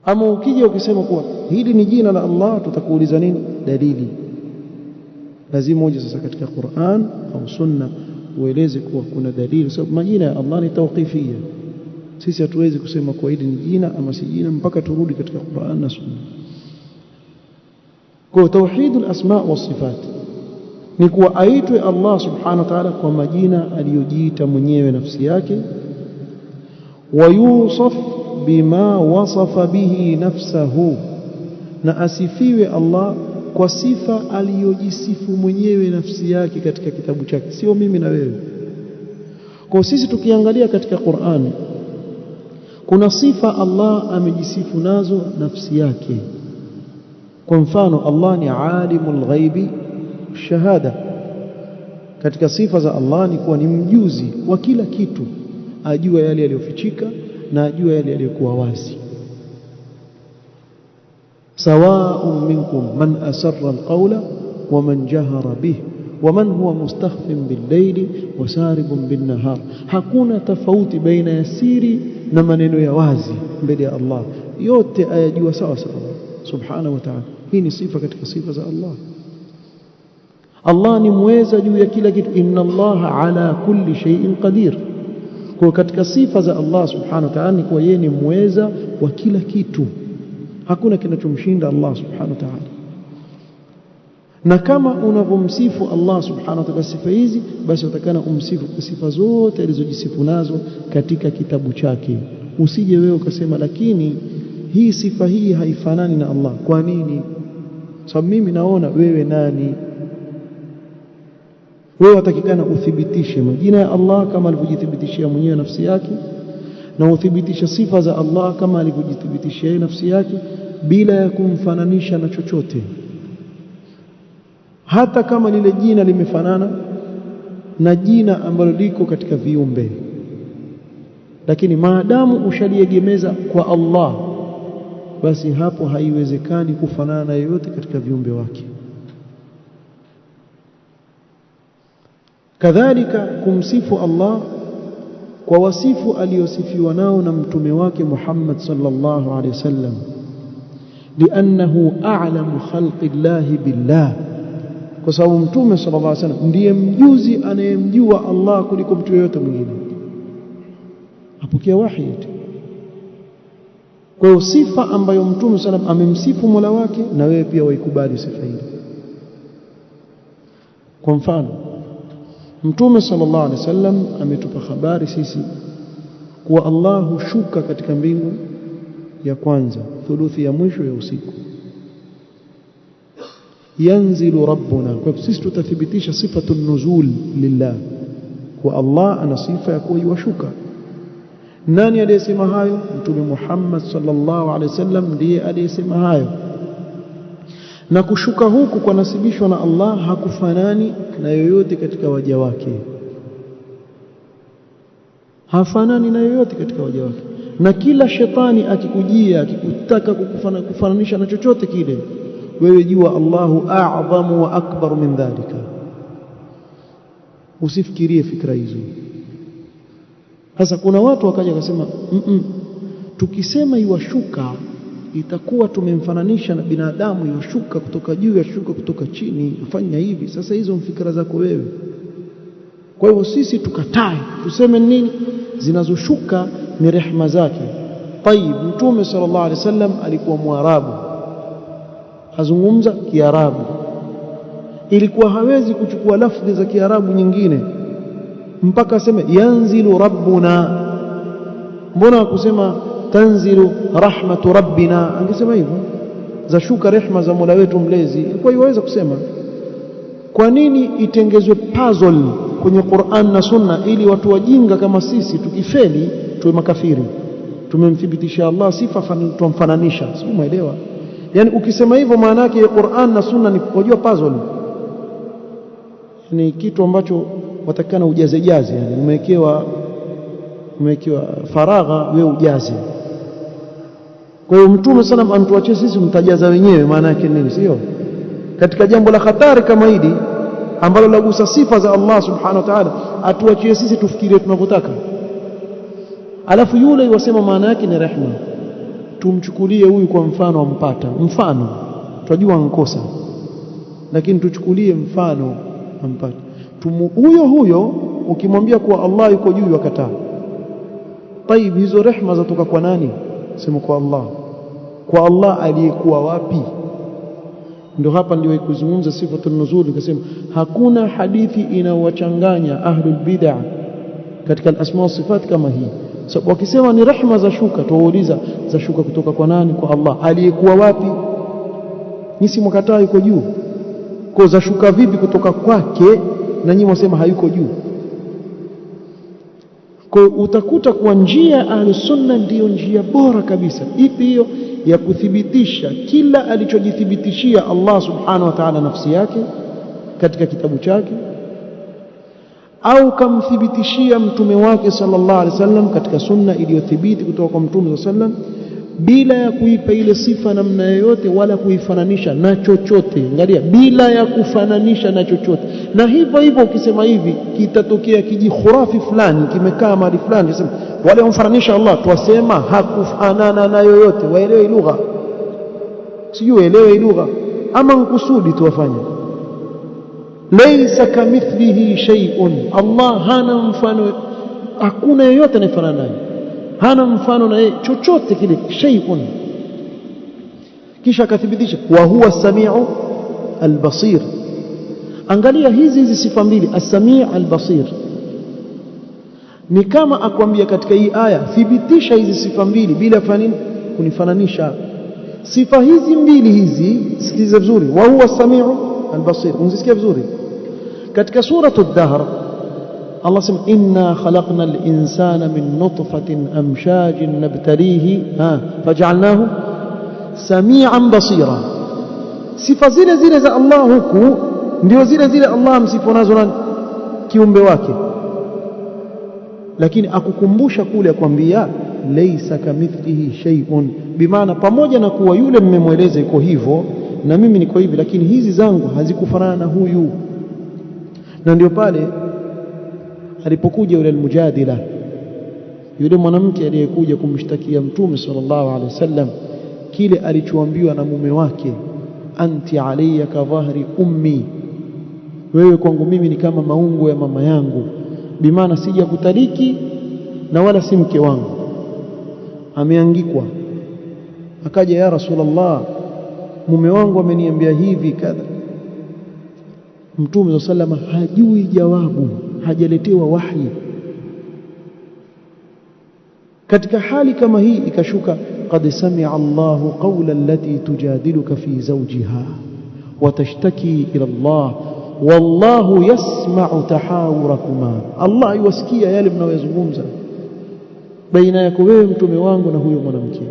Ama ukija ukisema kuwa hili ni jina la Allah, tutakuuliza nini? Dalili. Lazima moja sasa katika Qur'an au Sunna ueleze kuwa kuna dalili, sababu majina ya Allah ni tawqifia. Sisi hatuwezi kusema kwa hili ni jina ama si jina mpaka turudi katika Qur'an na Sunna. Kwa tauhidul asma wa sifat ni kuwa aitwe Allah subhanahu wa ta'ala kwa majina aliyojiita mwenyewe nafsi yake, wa yusaf bima wasafa bihi nafsahu, na asifiwe Allah kwa sifa aliyojisifu mwenyewe nafsi yake katika kitabu chake, sio mimi na wewe. Kwa sisi tukiangalia katika Qur'ani kuna sifa Allah amejisifu nazo nafsi yake. Kwa mfano, Allah ni alimul ghaibi shahada. Katika sifa za Allah ni kuwa ni mjuzi wa kila kitu, ajua yale yaliyofichika na ajua yale yaliyokuwa wazi. Sawa'un minkum man asarra alqawla wa man jahara bih wa man huwa mustakhfin bil-layli wa saribun bin-nahar. Hakuna tofauti baina ya siri na maneno ya wazi mbele ya Allah, yote ayajua sawa sawa subhanahu wa ta'ala. Hii ni sifa katika sifa za Allah. Allah ni muweza juu ya kila kitu, inna Allaha ala kulli shay'in qadir. Kwa katika sifa za Allah subhanahu wa ta'ala ni kwa yeye ni muweza wa kila kitu, hakuna kinachomshinda Allah subhanahu wa ta'ala. Na kama unavomsifu Allah subhanahu wa ta'ala sifa hizi, basi utakana umsifu kwa sifa zote alizojisifu nazo katika kitabu chake. Usije wewe ukasema lakini hii sifa hii haifanani na Allah. Kwa nini? Sababu mimi naona wewe nani? Wewe watakikana uthibitishe majina ya Allah kama alivyojithibitishia mwenyewe nafsi yake, na uthibitisha sifa za Allah kama alivyojithibitishia nafsi yake bila ya kumfananisha na chochote, hata kama lile jina limefanana na jina ambalo liko katika viumbe. Lakini maadamu ushaliegemeza kwa Allah, basi hapo haiwezekani kufanana na yoyote katika viumbe wake. Kadhalika kumsifu Allah kwa wasifu aliyosifiwa nao na mtume wake Muhammad sallallahu alaihi wasallam, li'annahu a'lamu khalqi llahi billah, kwa sababu mtume sallallahu alaihi wasallam ndiye mjuzi anayemjua Allah kuliko mtu yeyote mwingine, apokea wahi. Kwa hiyo sifa ambayo mtume sallallahu amemsifu Mola wake, na wewe pia waikubali sifa hiyo. Kwa mfano, mtume sallallahu alaihi wasallam ametupa habari sisi kuwa Allah hushuka katika mbingu ya kwanza thuluthi ya mwisho ya usiku. Yanzilu rabbuna, kwa sisi tutathibitisha sifatu nuzul lillah, kwa Allah ana sifa ya kuwa yushuka. Nani aliyesema hayo? Mtume Muhammad sallallahu alaihi wasallam ndiye aliyesema hayo. Na kushuka huku kwa nasibishwa na Allah hakufanani na yoyote katika waja wake, hafanani na yoyote katika waja wake. Na kila shetani akikujia akikutaka kufananisha na chochote kile, wewe jua Allahu a'zamu wa akbar min dhalika. Usifikirie fikra hizo. Sasa kuna watu wakaja wakasema tukisema yuwashuka itakuwa tumemfananisha na binadamu, yashuka kutoka juu, yashuka kutoka chini, afanya hivi. Sasa hizo mfikra zako wewe. Kwa hivyo sisi tukatae, tuseme nini? Zinazoshuka ni rehema zake. Tayib, mtume sallallahu alaihi wasallam alikuwa Mwarabu, azungumza Kiarabu, ilikuwa hawezi kuchukua lafzi za Kiarabu nyingine mpaka aseme yanzilu rabbuna. Mbona akusema tanzilu rahmatu rabbina? Angesema hivyo, za shuka rehema za Mola wetu mlezi. Kwa hiyo waweza kusema kwa nini itengezwe puzzle kwenye Qur'an na Sunna ili watu wajinga kama sisi tukifeli tuwe makafiri? Tumemthibitisha Allah sifa tumfananisha, sio? Umeelewa? Yani ukisema hivyo maana yake Qur'an na Sunna ni kujua puzzle, ni kitu ambacho watakana ujaze, yani umewekewa faragha, wewe ujaze. Kwa hiyo mtume sallam antuachie sisi mtajaza wenyewe, maana yake nini? Sio katika jambo la hatari kama hili ambalo lagusa sifa za Allah subhanahu wa ta'ala, atuachie sisi tufikirie tunavyotaka, alafu yule yosema maana yake ni rehema. tumchukulie huyu kwa mfano ampata, mfano tunajua nkosa, lakini tuchukulie mfano ampata. Huyo ukimwambia kuwa Allah yuko juu wakataa. Tayib, hizo rehema zatoka kwa nani? Sema kwa Allah. Kwa Allah aliyekuwa wapi? Ndio hapa ndio kuzungumza sifatul nuzul, nikasema hakuna hadithi inawachanganya ahlul bid'ah katika al-asma wa sifat kama hii. Sababu wakisema ni rehema za shuka, tuwauliza za shuka kutoka kwa nani? Kwa Allah. Aliyekuwa wapi? Nisi mkataa yuko juu. Kwa za shuka vipi kutoka kwake na nyinyi msema hayuko juu? Kwa utakuta kwa njia ahlusunna ndiyo njia bora kabisa. Ipi hiyo? Ya kuthibitisha kila alichojithibitishia Allah subhanahu wa ta'ala nafsi yake katika kitabu chake, au kamthibitishia mtume wake sallallahu alaihi wasallam katika sunna iliyothibiti kutoka kwa mtume sallallahu alaihi wasallam, bila ya kuipa ile sifa namna yoyote wala kuifananisha na chochote. Angalia, bila ya kufananisha na chochote. Na hivyo hivyo ukisema hivi, kitatokea kijikhurafi fulani kimekaa mahali fulani kisema wale wamfananisha Allah, tuwasema hakufanana na yoyote. Waelewe lugha, sijui elewe lugha ama nkusudi tuwafanye. Laysa kamithlihi shay'un, Allah hana mfano, hakuna yoyote anayefanana naye, hana mfano na yeye chochote kile, shay'un. Kisha akathibitisha wa huwa as-sami'u al-basir. Angalia hizi sifa mbili, as-sami' al-basir, ni kama akwambia katika hii aya thibitisha hizi sifa mbili bila kunifananisha. Sifa hizi mbili hizi, sikiliza vizuri, wa huwa as-sami'u al-basir, unisikia vizuri. Katika suratul Dahr Allah sema inna khalaqna al-insana min nutfatin amshajin nabtalihi faj'alnahu sami'an basira. Sifa zile zile za Allah huku ndio zile zile Allah msiponazo na kiumbe wake, lakini akukumbusha kule akwambia laysa kamithlihi shay'un, bimaana pamoja na kuwa yule mmemweleza iko hivyo na mimi niko hivi, lakini hizi zangu hazikufanana na huyu. Na ndio pale alipokuja yule almujadila, yule mwanamke aliyekuja kumshtakia mtume sallallahu alaihi wasallam kile alichoambiwa na mume wake, anti alayya ka dhahri ummi, wewe kwangu mimi ni kama maungo ya mama yangu, bimaana sija kutaliki na wala si mke wangu, ameangikwa. Akaja, ya Rasulullah, mume wangu ameniambia hivi kadha. Mtume sallallahu alaihi wasallam hajui jawabu, hajaletewa wahi. Katika hali kama hii ikashuka qad sami'a Allahu qawla allati tujadiluka fi zawjiha wa tashtaki ila Allah wallahu yasma'u tahawurakuma. Allah yuwasikia yale mnayozungumza baina yako wewe mtume wangu na huyo mwanamke.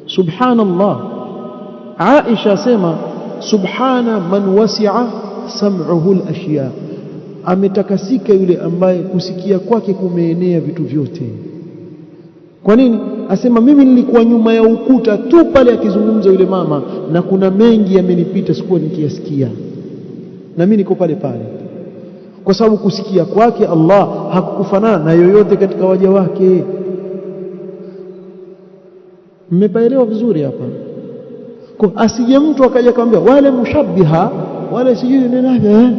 Subhanallah. Aisha sema subhana man wasi'a sam'uhu al-ashya, ametakasika yule ambaye kusikia kwake kumeenea vitu vyote. Kwa nini? Asema mimi nilikuwa nyuma ya ukuta tu pale akizungumza yule mama, na kuna mengi yamenipita sikuwa nikiyasikia, na mimi niko pale pale, kwa sababu kusikia kwake Allah hakukufanana na yoyote katika waja wake. Mmepaelewa vizuri hapa? Kwa asije mtu akaja akamwambia wale mushabbiha wala sijui nini,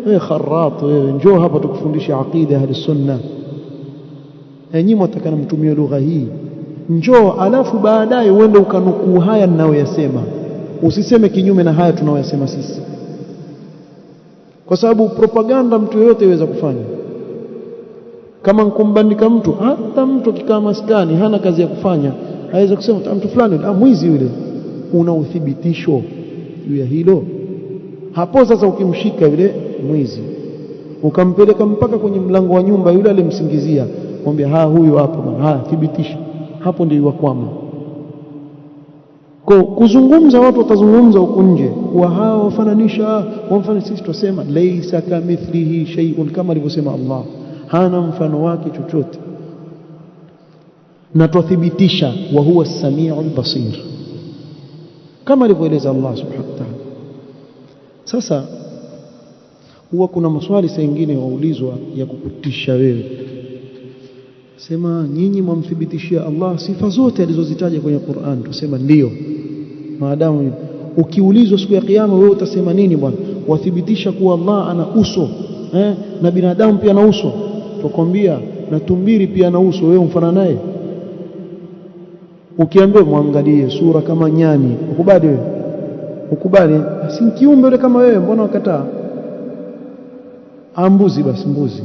wewe kharat, wewe njoo hapa tukufundishe aqida ahli sunna. Nyinyi mtakana mtumie lugha hii, njoo alafu baadaye uende ukanukuu haya ninayoyasema, usiseme kinyume na haya tunayoyasema sisi, kwa sababu propaganda mtu yeyote yaweza kufanya. Kama nkumbandika mtu, hata mtu kikaa maskani hana kazi ya kufanya, aweza kusema mtu fulani mwizi yule, una uthibitisho juu ya hilo. Hapo sasa ukimshika yule mwizi ukampeleka mpaka kwenye mlango wa nyumba yule alimsingizia, mwambie huyu hapo bwana, thibitisha, hapo ndio wakwama. Kwa kuzungumza watu watazungumza huko nje kwa hao wafananisha, sisi tusema laysa kamithlihi shay'un, kama alivyosema Allah hana mfano wake chochote, na tuthibitisha wa huwa as-sami'ul basir kama alivyoeleza Allah subhanahu wa ta'ala. Sasa huwa kuna maswali saa nyingine waulizwa ya kukutisha wewe. Sema nyinyi mwamthibitishia Allah sifa zote alizozitaja kwenye Qur'an. Tusema ndio. Maadamu ukiulizwa siku ya kiyama wewe utasema nini bwana? Wathibitisha kuwa Allah ana uso, na binadamu pia ana uso. Tukwambia na tumbiri pia ana uso, wewe mfana naye? Ukiambiwa muangalie sura kama nyani, ukubali wewe? Ukubali? Si kiumbe yule kama wewe, mbona wakataa? Mbuzi basi, mbuzi.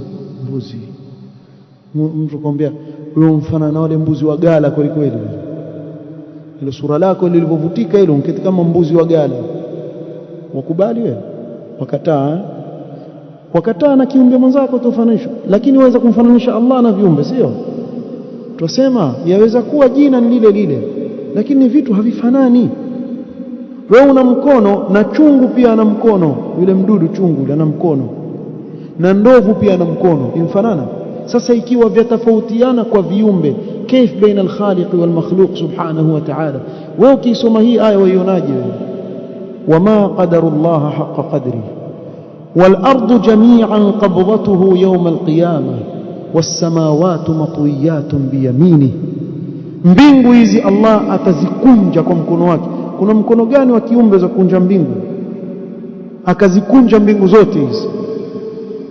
Mtu kwambia wewe mfana na wale mbuzi wa gala kweli kweli. Ile sura lako lilivyovutika ile unketi kama mbuzi wa gala. Wakubali wewe? Wakataa. Wakataa na kiumbe mwenzako tofananisha. Lakini waweza kumfananisha Allah na viumbe, sio? Tusema yaweza kuwa jina ni lile lile, lakini vitu havifanani. Wewe una mkono na chungu pia ana mkono, yule mdudu chungu ana mkono, na ndovu pia ana mkono, imfanana? Sasa ikiwa vyatofautiana kwa viumbe, كيف بين الخالق والمخلوق سبحانه وتعالى؟ wewe ukisoma hii aya waionaje wewe? وما قدر الله حق قدره والأرض جميعا قبضته يوم القيامة والسماوات مطويات بيمينه. mbingu hizi Allah atazikunja kwa mkono wake. Kuna mkono gani wa kiumbe za kunja mbingu? Akazikunja mbingu zote hizi,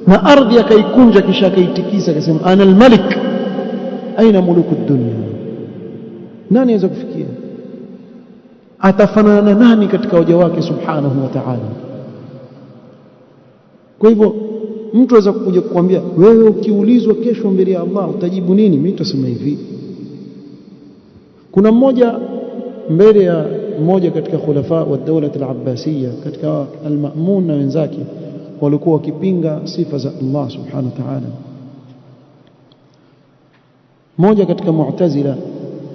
na ardhi akaikunja, kisha akaitikisa akasema ana almalik aina muluku dunya. Nani aweza kufikia? Atafanana nani katika waja wake subhanahu wa ta'ala? Kwa hivyo mtu aweza kuja kukwambia wewe ukiulizwa kesho mbele ya Allah utajibu nini? Mimi nitasema hivi. Kuna mmoja mbele ya mmoja katika khulafa wa dawla al-Abbasiyya, katika al-Ma'mun na wenzake, walikuwa wakipinga sifa za Allah subhanahu wa ta'ala. Mmoja katika Mu'tazila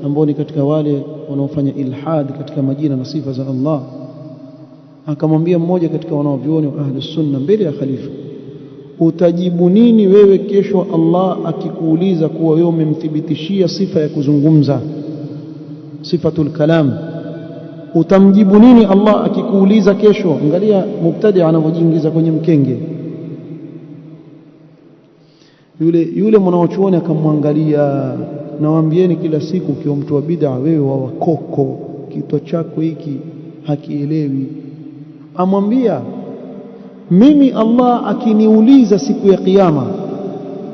ambao ni katika wale wanaofanya ilhad katika majina na sifa za Allah, akamwambia mmoja katika wanaovioni wa ahli sunna mbele ya khalifa, utajibu nini wewe kesho Allah akikuuliza kuwa wewe umemthibitishia sifa ya kuzungumza, sifatul kalam? Utamjibu nini Allah akikuuliza kesho? Angalia mubtadi anavyojiingiza kwenye mkenge. Yule mwanachuoni akamwangalia, nawaambieni kila siku ukiwa mtu wa bid'a wewe wa wakoko, kitu chako hiki hakielewi. Amwambia mimi Allah akiniuliza siku ya kiyama,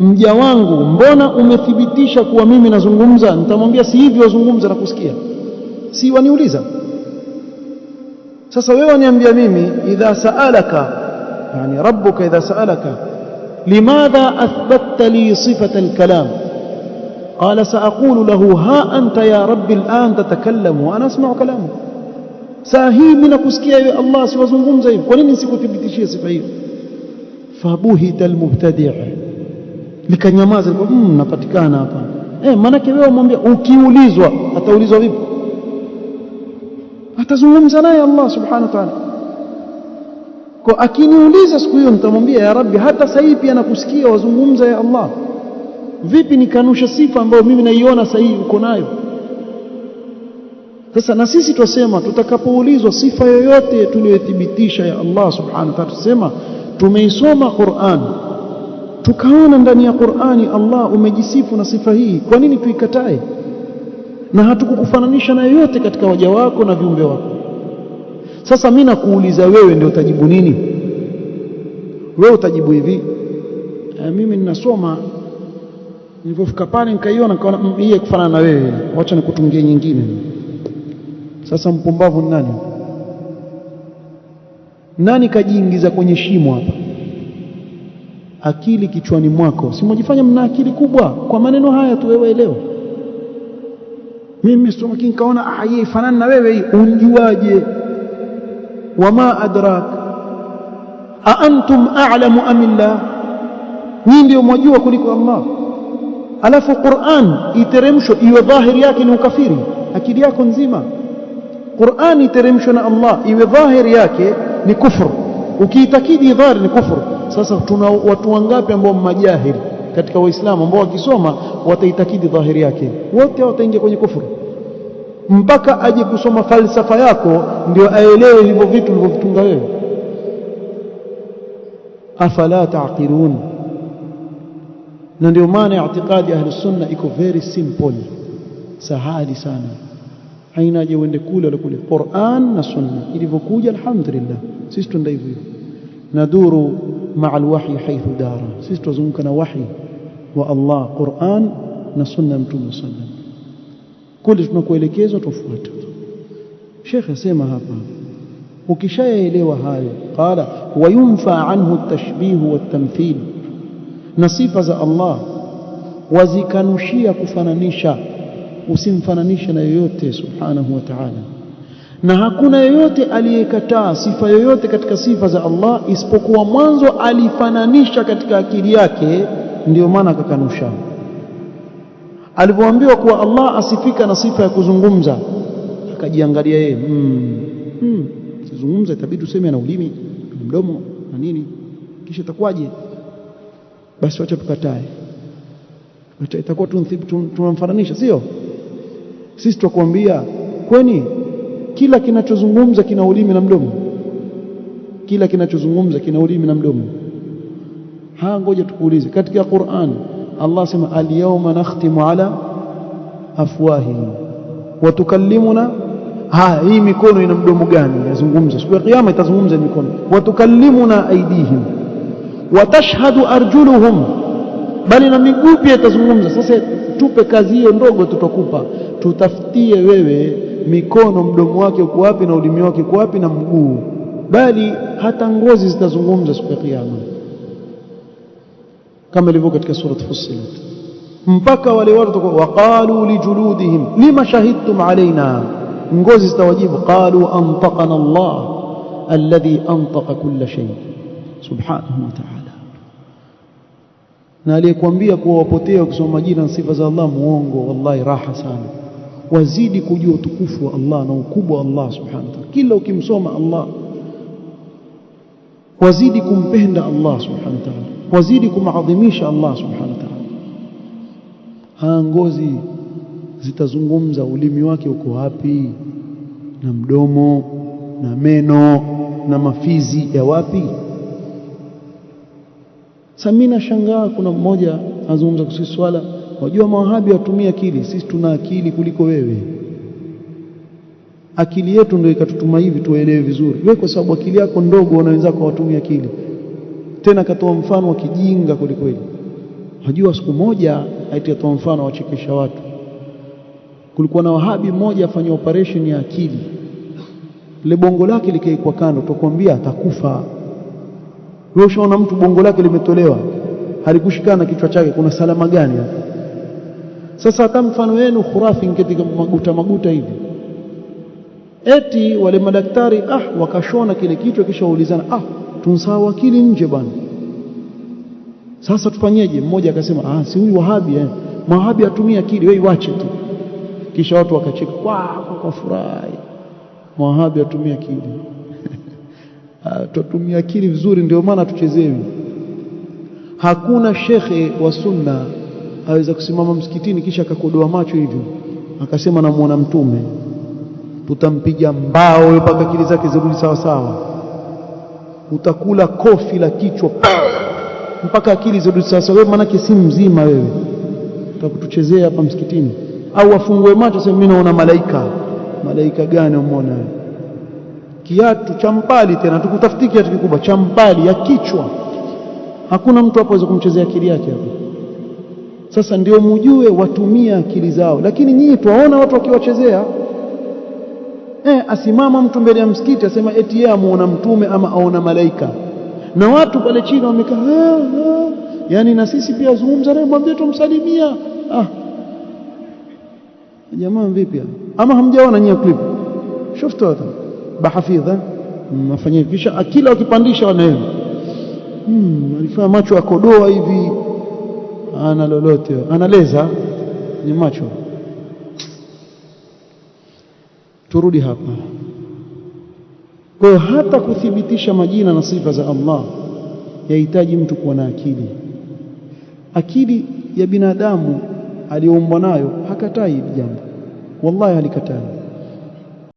mja wangu mbona umethibitisha kuwa mimi nazungumza? Nitamwambia si hivi wazungumza na kusikia, si waniuliza. Sasa wewe waniambia mimi idha sa'alaka, yani rabbuka idha sa'alaka limadha athbatta li sifata al-kalam qala sa'aqulu lahu ha anta ya rabbi al-an tatakallamu wa ana asma'u kalamu. Saa hii mimi nakusikia wewe Allah, si wazungumza hivi, kwa nini sikuthibitishia sifa hiyo? Fabuhita al-mubtadi', likanyamaza napatikana hapa. Maana yake wewe umwambia ukiulizwa, ataulizwa vipi? Atazungumza naye Allah subhanahu wa ta'ala. Kwa akiniuliza siku hiyo nitamwambia ya Rabbi, hata sasa hivi pia nakusikia wazungumza ya Allah. Vipi nikanusha sifa ambayo mimi naiona sasa hivi uko nayo? Sasa na sisi tusema tutakapoulizwa sifa yoyote tuliyothibitisha ya Allah subhanahu wa ta'ala, tusema tumeisoma Qur'an, tukaona ndani ya Qur'ani Allah umejisifu na sifa hii, kwa nini tuikatae? Na hatukukufananisha na yoyote katika waja wako na viumbe wako. Sasa mimi nakuuliza wewe, ndio utajibu nini? Wewe utajibu hivi, mimi ninasoma, nilipofika pale nikaiona nikaona hii kufanana na wewe, wacha nikutungie nyingine. Sasa mpumbavu ni nani? Nani kajiingiza kwenye shimo hapa? Akili kichwani mwako. Si mjifanya mna akili kubwa kwa maneno haya tu, wewe elewa. Mimi soma kinkaona yeye fanana na wewe, hii unjuaje? Wama adrak a antum a'lamu am illah? Nyinyi ndio mwajua kuliko Allah. Alafu Qur'an iteremshwe iwe dhahiri yake ni ukafiri, akili yako nzima. Qur'an iteremshwe na Allah iwe dhahiri yake ni kufuru, ukiitakidi dhahiri ni kufuru. Sasa tuna watu wangapi ambao majahili katika Waislamu ambao wakisoma wataitakidi dhahiri yake? Wote wataingia kwenye kufuru. Mpaka aje kusoma falsafa yako ndio aelewe hivyo vitu ulivyovitunga wewe. Afala taqilun? na ndio maana i'tiqadi ahli sunna iko very simple, sahali sana, haina haja uende kule wala kule. Qur'an na sunna ilivyokuja, alhamdulillah sisi tuenda hivyo, naduru ma'a alwahyi haythu dara, sisi tuzunguka na wahi wa Allah, Qur'an na sunna mtume sallam, kule tunakoelekezwa tufuate. Sheikh asema hapa, ukishaelewa hayo, qala wa yunfa anhu at-tashbih wat-tamthil, na sifa za Allah wazikanushia kufananisha, usimfananishe na yoyote subhanahu wa ta'ala. Na hakuna yoyote aliyekataa sifa yoyote katika sifa za Allah isipokuwa mwanzo alifananisha katika akili yake, ndio maana akakanusha. Alipoambiwa kuwa Allah asifika na sifa ya kuzungumza, akajiangalia yeye, kuzungumza itabidi useme na ulimi na mdomo na nini, kisha itakuwaje? Basi wacha tukatae, itakuwa tunamfananisha, sio? Sisi tukwambia kwani kila kinachozungumza kina ulimi na mdomo? Kila kinachozungumza kina ulimi na mdomo? Ngoja tukuulize, katika Qur'an Allah sema al-yawma nakhtimu ala afwahihim wa tukallimuna, hii mikono ina mdomo gani yazungumza? Siku ya kiyama itazungumza mikono. Wa tukallimuna aydihim wa tashhadu arjuluhum, bali na miguu pia itazungumza. Sasa tupe kazi hiyo ndogo, tutakupa, tutafutie wewe mikono, mdomo wake uko wapi na ulimi wake uko wapi na mguu, bali hata ngozi zitazungumza siku ya kiyama, kama ilivyo katika sura Fussilat. Mpaka wale watu waqalu lijuludihim lima shahidtum alaina, ngozi zitawajibu qalu antaqana Allah alladhi antaqa kulla shay subhanahu wa ta'ala. Na aliyekwambia kuwa wapotea ukisoma majina na sifa za Allah muongo, wallahi raha sana. Wazidi kujua utukufu wa Allah na ukubwa wa Allah subhanahu wa ta'ala. Kila ukimsoma Allah wazidi kumpenda Allah subhanahu wa ta'ala, wazidi kumadhimisha Allah subhanahu wa ta'ala. Ngozi zitazungumza, ulimi wake uko wapi na mdomo na meno na mafizi ya wapi? Samina shangaa, kuna mmoja azungumza kuhusu swala, wajua mawahabi watumia akili, sisi tuna akili kuliko wewe. Akili yetu ndio ikatutuma hivi tuelewe vizuri. Wewe kwa sababu akili yako ndogo, na wenzako watumia akili. Tena katoa mfano wa kijinga kuliko wewe. Unajua siku moja aitatoa mfano wachekesha watu. Kulikuwa na wahabi mmoja afanya operation ya akili, ile bongo lake likaikwa kando, tukwambia atakufa. Wewe ushaona mtu bongo lake limetolewa, halikushikana kichwa chake, kuna salama gani hapo? Sasa hata mfano wenu khurafi katika maguta hivi, eti wale madaktari wakashona kile kichwa, kisha waulizana, tunsawa akili nje bwana, sasa tufanyeje? Mmoja akasema si huyu wahabi wahabi atumia akili, wewe wache tu. Kisha watu wakacheka kwa furahi, wahabi atumia akili. Tutumia akili vizuri, ndio maana tuchezewi. Hakuna shekhe wa sunna aweza kusimama msikitini kisha akakodoa macho hivyo akasema namuona mtume, tutampiga mbao mpaka akili zake zirudi sawa sawa. Utakula kofi la kichwa mpaka akili zirudi sawa sawa. Wewe maana si mzima wewe, utakutuchezea hapa msikitini? Au afungue macho sema mimi naona malaika. Malaika gani umeona? Kiatu cha mpali, tena tukutafutie kiatu kikubwa cha mpali ya kichwa. Hakuna mtu hapo aweza kumchezea akili yake hapo. Sasa ndio mjue watumia akili zao, lakini nyinyi tuwaona watu wakiwachezea. Asimama mtu mbele ya msikiti asema eti yeye amuona mtume ama aona malaika, na watu pale chini wamekaa yani na sisi pia zungumza naye, mwambie tumsalimia. Jamaa vipi? Ama hamjaona nyinyi clip? Shuftu hata bahafidha mafanyeni, kisha akila wakipandisha wanaenda alifanya macho akodoa hivi, ana lolote analeza ni macho. Turudi hapa. Kwa hiyo hata kuthibitisha majina na sifa za Allah yahitaji mtu kuwa na akili. Akili ya binadamu aliyoumbwa nayo hakatai jambo, wallahi halikatai.